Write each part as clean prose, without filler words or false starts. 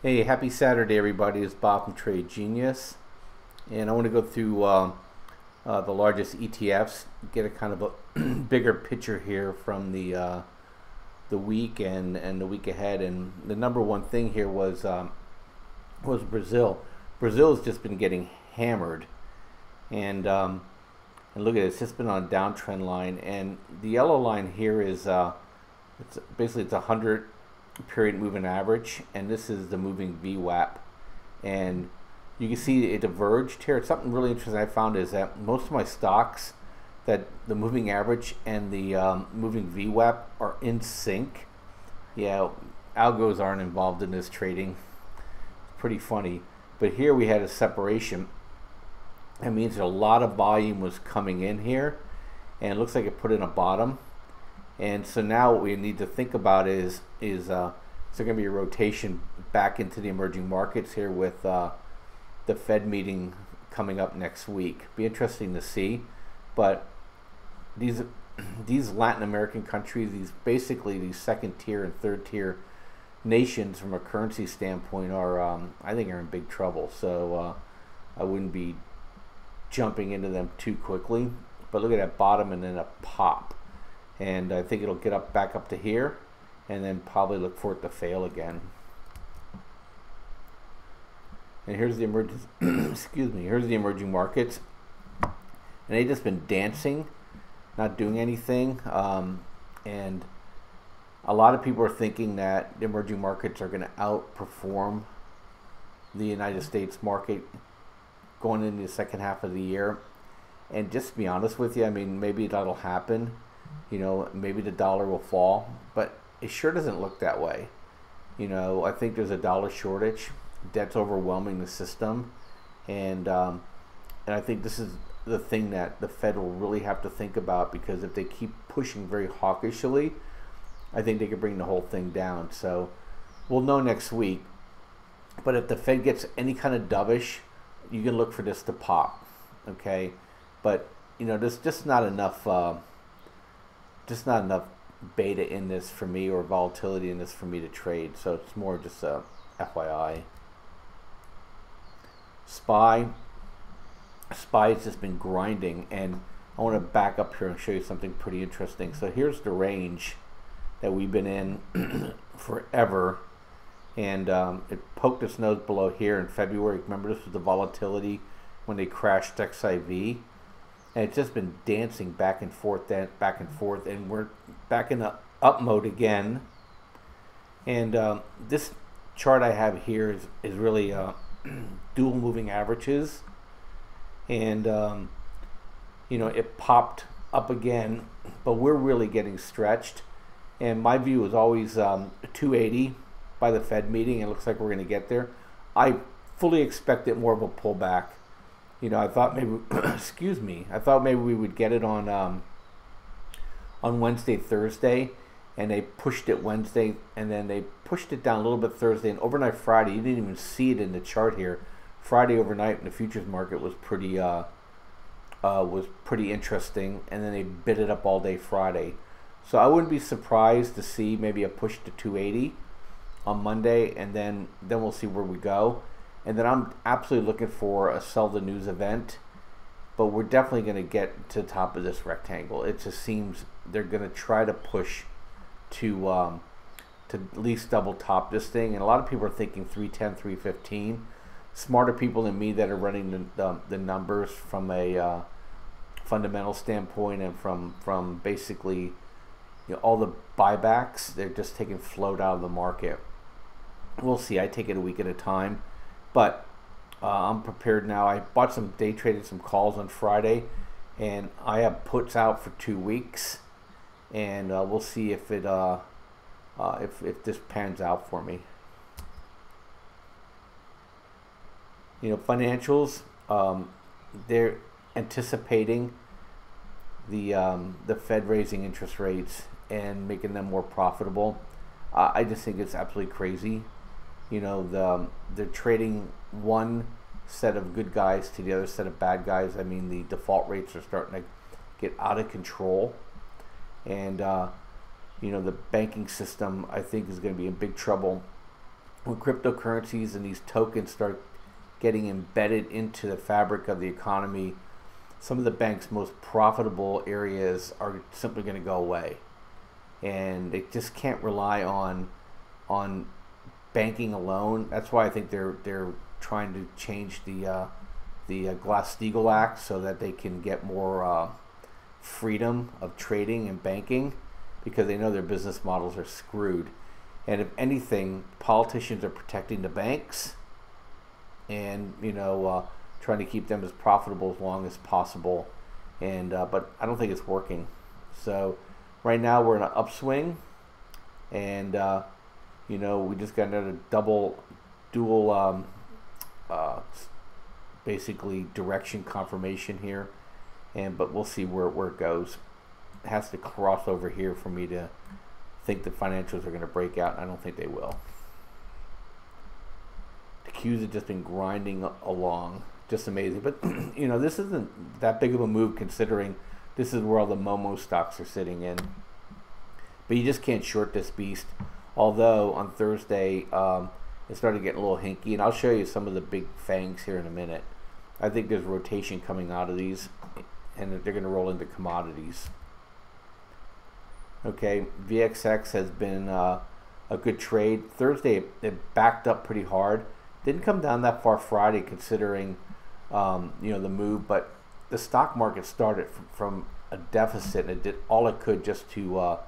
Hey, happy Saturday, everybody. It's Bob from Trade Genius, and I want to go through the largest ETFs, get a kind of a bigger picture here from the week and the week ahead. And the number one thing here was Brazil. Brazil has just been getting hammered, and look at it, it's just been on a downtrend line. And the yellow line here is it's basically it's 100 period moving average, and this is the moving VWAP, and you can see it diverged here. It's something really interesting I found is that most of my stocks, that the moving average and the moving VWAP are in sync. Yeah, algos aren't involved in this trading. It's pretty funny, but here we had a separation. That means that a lot of volume was coming in here, and it looks like it put in a bottom. And so now what we need to think about is there going to be a rotation back into the emerging markets here with the Fed meeting coming up next week. Be interesting to see. But these Latin American countries, these second tier and third tier nations from a currency standpoint are I think are in big trouble. So I wouldn't be jumping into them too quickly. But look at that bottom and then a pop. And I think it'll get back up to here, and then probably look for it to fail again. And here's the emerging excuse me, here's the emerging markets, and they've just been dancing, not doing anything. And a lot of people are thinking that the emerging markets are going to outperform the United States market going into the second half of the year. And just to be honest with you, I mean, maybe that'll happen. You know, maybe the dollar will fall, but it sure doesn't look that way. You know, I think there's a dollar shortage. Debt's overwhelming the system, and I think this is the thing that the Fed will really have to think about, because if they keep pushing very hawkishly, I think they could bring the whole thing down. So we'll know next week. But if the Fed gets any kind of dovish, you can look for this to pop, okay? But you know, there's just not enough beta in this for me, or volatility in this for me to trade. So it's more just a FYI. SPY has just been grinding, and I want to back up here and show you something pretty interesting. So here's the range that we've been in forever, and it poked its nose below here in February. Remember, this was the volatility when they crashed XIV. And it's just been dancing back and forth, and we're back in the up mode again. And this chart I have here is really dual moving averages, and you know, it popped up again, but we're really getting stretched. And my view is always 280 by the Fed meeting. It looks like we're going to get there. I fully expected more of a pullback. You know, I thought maybe, excuse me, I thought maybe we would get it on Wednesday, Thursday, and they pushed it Wednesday, and then they pushed it down a little bit Thursday, and overnight Friday, you didn't even see it in the chart here. Friday overnight in the futures market was pretty interesting, and then they bid it up all day Friday. So I wouldn't be surprised to see maybe a push to 280 on Monday, and then we'll see where we go. And then I'm absolutely looking for a sell the news event, but we're definitely going to get to the top of this rectangle. It just seems they're going to try to push to at least double top this thing. And a lot of people are thinking 310, 315. Smarter people than me that are running the numbers from a fundamental standpoint, and from basically, you know, all the buybacks, they're just taking float out of the market. We'll see. I take it a week at a time. But I'm prepared now. I bought some day traded some calls on Friday, and I have puts out for 2 weeks, and we'll see if it if this pans out for me. You know, financials, they're anticipating the Fed raising interest rates and making them more profitable. I just think it's absolutely crazy. You know, they're trading one set of good guys to the other set of bad guys. I mean, the default rates are starting to get out of control, and you know, the banking system, I think, is going to be in big trouble when cryptocurrencies and these tokens start getting embedded into the fabric of the economy, some of the bank's most profitable areas are simply going to go away, and they just can't rely on banking alone. That's why I think they're trying to change the Glass-Steagall Act so that they can get more freedom of trading and banking, because they know their business models are screwed. And if anything, politicians are protecting the banks and trying to keep them as profitable as long as possible. And but I don't think it's working. So right now we're in an upswing, and we just got another dual basically direction confirmation here, but we'll see where it goes. It has to cross over here for me to think the financials are going to break out, and I don't think they will. The Qs have just been grinding along, just amazing. But this isn't that big of a move considering this is where all the Momo stocks are sitting in. But you just can't short this beast. Although on Thursday it started getting a little hinky, and I'll show you some of the big fangs here in a minute. I think there's rotation coming out of these, and they're going to roll into commodities. Okay, VXX has been a good trade. Thursday it backed up pretty hard. Didn't come down that far Friday considering the move, but the stock market started from a deficit, and it did all it could just to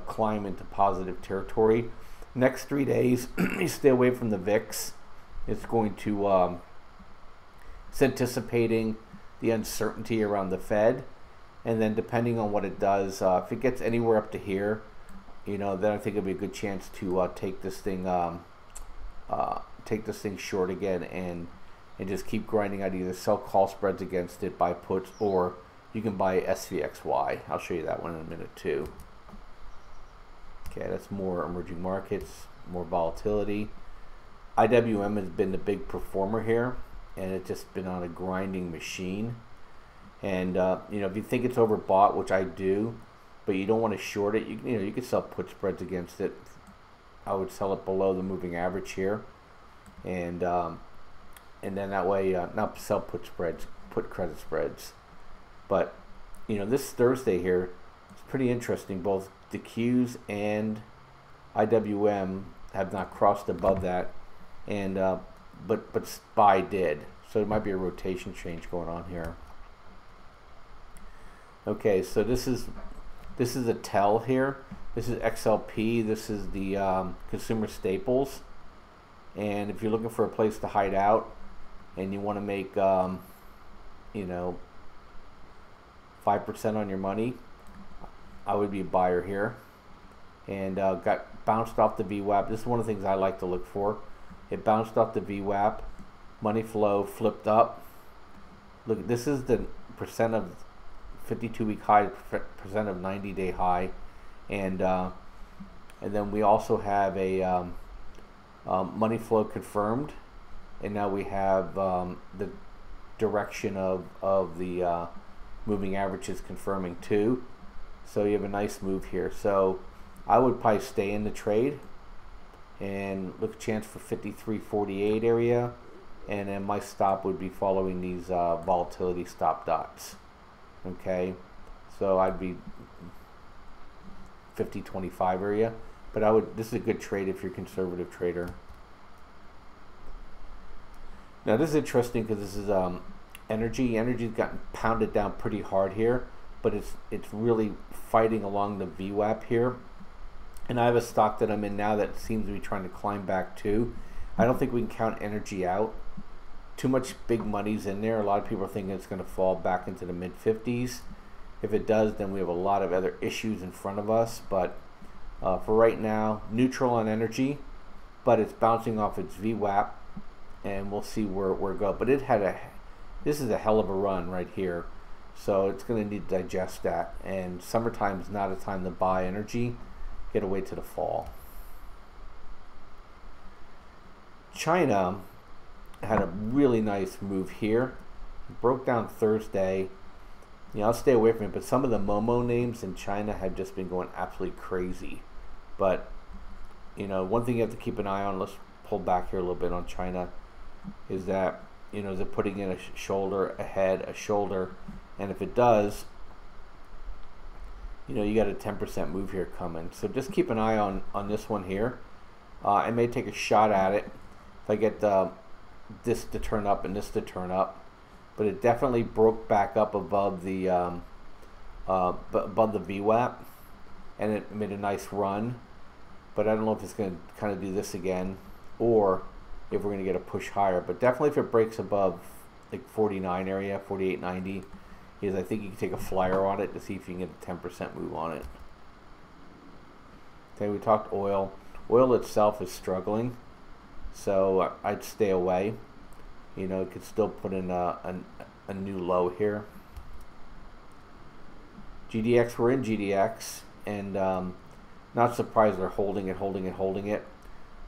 climb into positive territory. Next 3 days, you stay away from the VIX. It's going to it's anticipating the uncertainty around the Fed. And then depending on what it does, if it gets anywhere up to here, then I think it'll be a good chance to take this thing short again, and just keep grinding out, either sell call spreads against it, buy puts, or you can buy SVXY. I'll show you that one in a minute too. Okay, that's more emerging markets, more volatility. IWM has been the big performer here, and it's just been on a grinding machine. And if you think it's overbought, which I do, but you don't want to short it, you can sell put spreads against it. I would sell it below the moving average here, and then that way not sell put spreads, put credit spreads. But this Thursday here is pretty interesting. Both the Qs and IWM have not crossed above that, and but SPY did, so it might be a rotation change going on here. Okay, so this is a tell here. This is XLP. This is the consumer staples. And if you're looking for a place to hide out, and you want to make 5% on your money, I would be a buyer here. And got bounced off the VWAP. This is one of the things I like to look for. It bounced off the VWAP. Money flow flipped up. Look, this is the percent of 52-week high, percent of 90-day high, and then we also have a money flow confirmed, and now we have the direction of the moving averages confirming too. So you have a nice move here. So I would probably stay in the trade and look a chance for 53.48 area, and then my stop would be following these volatility stop dots. Okay, so I'd be 50.25 area, but this is a good trade if you're a conservative trader. Now this is interesting because this is energy. Energy's gotten pounded down pretty hard here, but it's really fighting along the VWAP here. And I have a stock that I'm in now that seems to be trying to climb back too. I don't think we can count energy out. Too much big money's in there. A lot of people are thinking it's going to fall back into the mid-50s. If it does, then we have a lot of other issues in front of us. But for right now, neutral on energy, but it's bouncing off its VWAP, and we'll see where it goes. But this is a hell of a run right here, so it's going to need to digest that. And summertime is not a time to buy energy. Get away to the fall. China had a really nice move here. It broke down Thursday. I'll stay away from it, but some of the Momo names in China have just been going absolutely crazy. But you know, one thing you have to keep an eye on, let's pull back here a little bit on China, is that, you know, is it putting in a shoulder, a head, a shoulder, and if it does, you know, you got a 10% move here coming. So just keep an eye on this one here. I may take a shot at it if I get this to turn up and this to turn up, but it definitely broke back up above the VWAP, and it made a nice run. But I don't know if it's going to kind of do this again, or if we're going to get a push higher. But definitely if it breaks above like 49 area, 48.90, is I think you can take a flyer on it to see if you can get a 10% move on it. Okay, we talked oil. Oil itself is struggling, so I'd stay away. You know, it could still put in a new low here. GDX, we're in GDX, and not surprised they're holding it,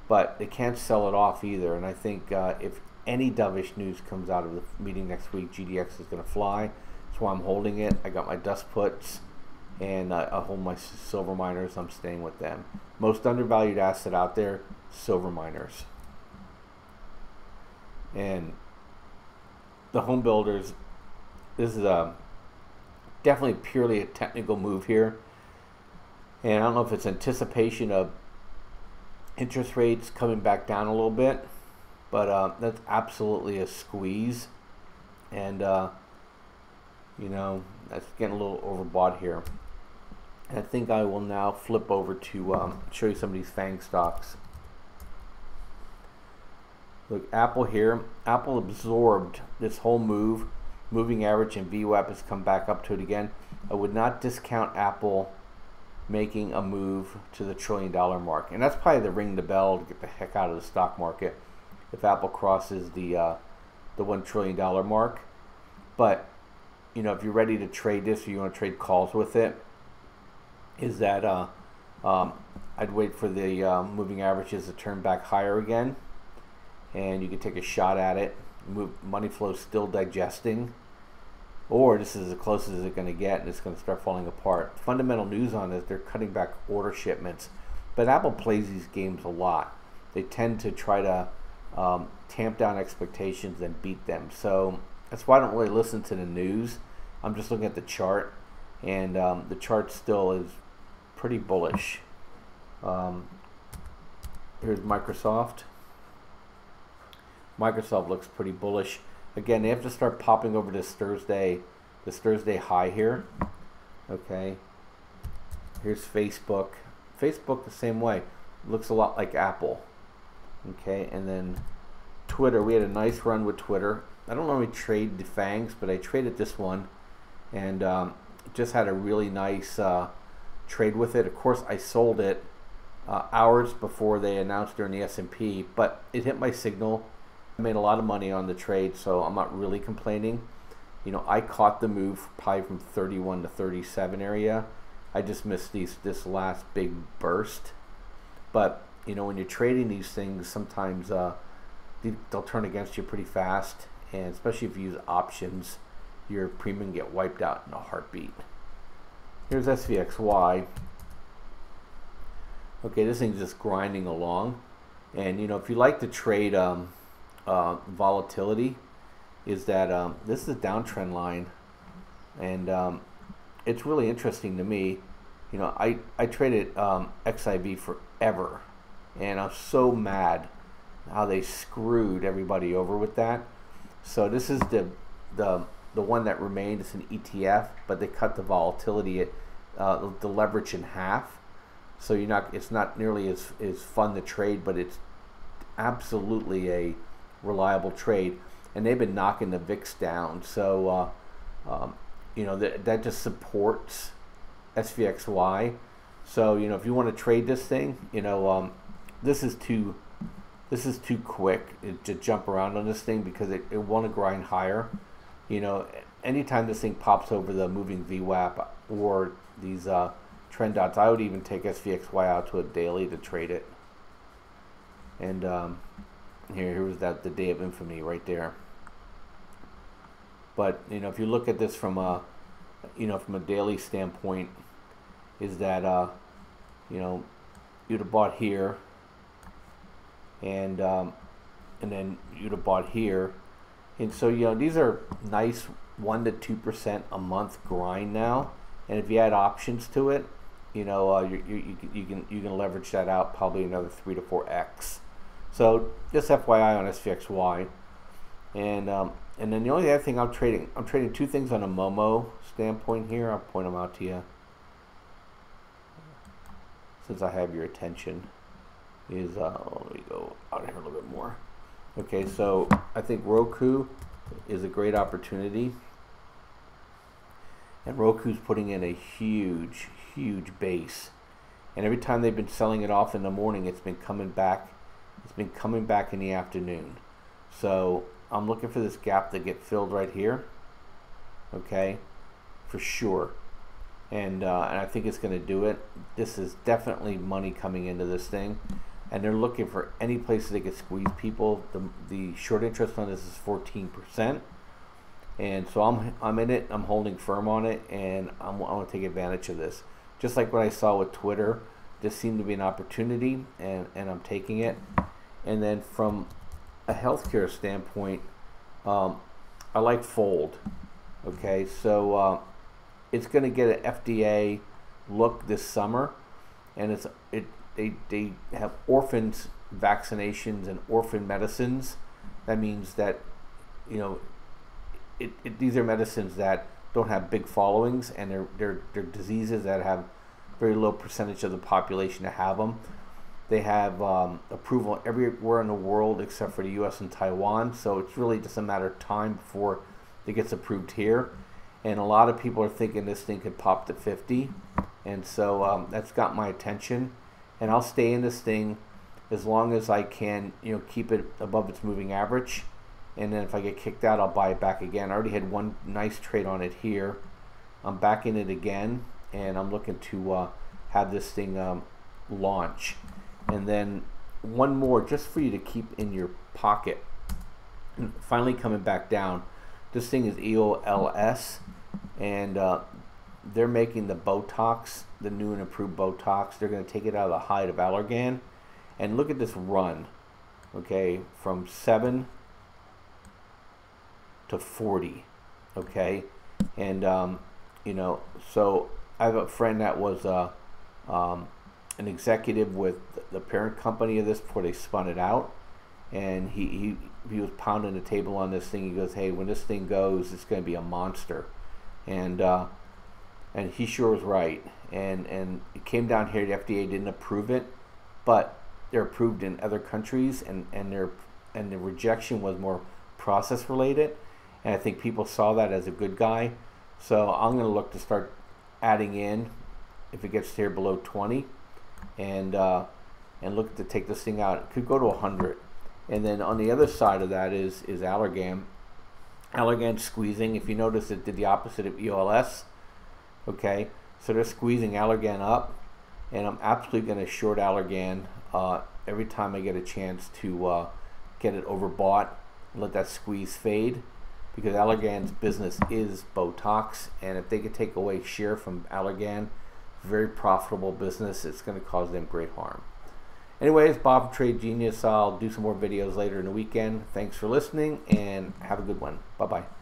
but they can't sell it off either. And I think if any dovish news comes out of the meeting next week, GDX is going to fly. That's why I'm holding it. I got my dust puts, and I hold my silver miners. I'm staying with them. Most undervalued asset out there, silver miners. And the home builders, this is definitely purely a technical move here. And I don't know if it's anticipation of interest rates coming back down a little bit, but that's absolutely a squeeze. And you know, that's getting a little overbought here. And I think I will now flip over to show you some of these FANG stocks. Look, Apple here. Apple absorbed this whole move. Moving average and VWAP has come back up to it again. I would not discount Apple making a move to the $1 trillion mark. And that's probably the ring the bell to get the heck out of the stock market if Apple crosses the $1 trillion mark. But you know, if you're ready to trade this or you want to trade calls with it, is that I'd wait for the moving averages to turn back higher again, and you can take a shot at it. Money flow still digesting, or this is as close as it's going to get, and it's going to start falling apart. Fundamental news on this: they're cutting back order shipments, but Apple plays these games a lot. They tend to try to tamp down expectations and beat them. So that's why I don't really listen to the news. I'm just looking at the chart, and the chart still is pretty bullish. Here's Microsoft. Microsoft looks pretty bullish. Again, they have to start popping over this Thursday high here. Okay. Here's Facebook. Facebook the same way. Looks a lot like Apple. Okay, and then Twitter. We had a nice run with Twitter. I don't normally trade the FANGs, but I traded this one, and just had a really nice trade with it. Of course, I sold it hours before they announced during the S&P, but it hit my signal. I made a lot of money on the trade, so I'm not really complaining. You know, I caught the move probably from 31 to 37 area. I just missed this last big burst. But you know, when you're trading these things, sometimes they'll turn against you pretty fast, and especially if you use options, your premium get wiped out in a heartbeat. Here's SVXY. Okay, this thing's just grinding along, and you know, if you like to trade volatility, is that this is a downtrend line, and it's really interesting to me. You know, I traded XIV forever, and I'm so mad how they screwed everybody over with that. So this is the one that remained. It's an ETF, but they cut the volatility, the leverage in half. So it's not nearly as fun to trade, but it's absolutely a reliable trade. And they've been knocking the VIX down. So you know, that just supports SVXY. So you know, if you want to trade this thing, you know, this is too quick to jump around on this thing, because it want to grind higher. You know, anytime this thing pops over the moving VWAP or these trend dots, I would even take SVXY out to a daily to trade it. And here was the day of infamy right there. But you know, if you look at this from a daily standpoint, is that you know, you'd have bought here, and then you'd have bought here. And so, you know, these are nice 1 to 2% a month grind now. And if you add options to it, you know, you can leverage that out probably another 3 to 4x. So just FYI on SVXY. And then the only other thing I'm trading two things on a Momo standpoint here. I'll point them out to you since I have your attention. Is let me go out here a little bit more. Okay, so I think Roku is a great opportunity, and Roku's putting in a huge base, and every time they've been selling it off in the morning, it's been coming back. It's been coming back in the afternoon. So I'm looking for this gap to get filled right here. Okay, for sure. And I think it's going to do it. This is definitely money coming into this thing, and they're looking for any place they could squeeze people. The short interest on this is 14%, and so I'm in it. I'm holding firm on it, and I want to take advantage of this. Just like what I saw with Twitter, this seemed to be an opportunity, and I'm taking it. And then from a healthcare standpoint, I like Fold. Okay, so it's going to get an FDA look this summer, and they have orphans vaccinations and orphan medicines. That means that, you know, these are medicines that don't have big followings, and they're diseases that have very low percentage of the population to have them. They have approval everywhere in the world except for the U.S. and Taiwan, so it's really just a matter of time before it gets approved here. And a lot of people are thinking this thing could pop to 50, and so that's got my attention. And I'll stay in this thing as long as I can, you know, keep it above its moving average. And then if I get kicked out, I'll buy it back again. I already had one nice trade on it here. I'm back in it again, and I'm looking to have this thing launch. And then one more just for you to keep in your pocket. And finally coming back down. This thing is EOLS, and they're making the Botox, the new and improved Botox. They're going to take it out of the hide of Allergan. And look at this run, okay, from 7 to 40, okay? And, you know, so I have a friend that was an executive with the parent company of this before they spun it out. And he was pounding the table on this thing. He goes, hey, when this thing goes, it's going to be a monster. And he sure was right. And it came down here. The FDA didn't approve it, but they're approved in other countries, and the rejection was more process related. And I think people saw that as a good guy. So I'm going to look to start adding in if it gets here below 20, and look to take this thing out. It could go to 100. And then on the other side of that is Allergan. Allergan squeezing. If you notice, it did the opposite of EOLS. Okay, so they're squeezing Allergan up, and I'm absolutely going to short Allergan every time I get a chance to get it overbought, let that squeeze fade, because Allergan's business is Botox, and if they could take away share from Allergan, very profitable business, it's going to cause them great harm. Anyways, Bob from Trade Genius. I'll do some more videos later in the weekend. Thanks for listening, and have a good one. Bye-bye.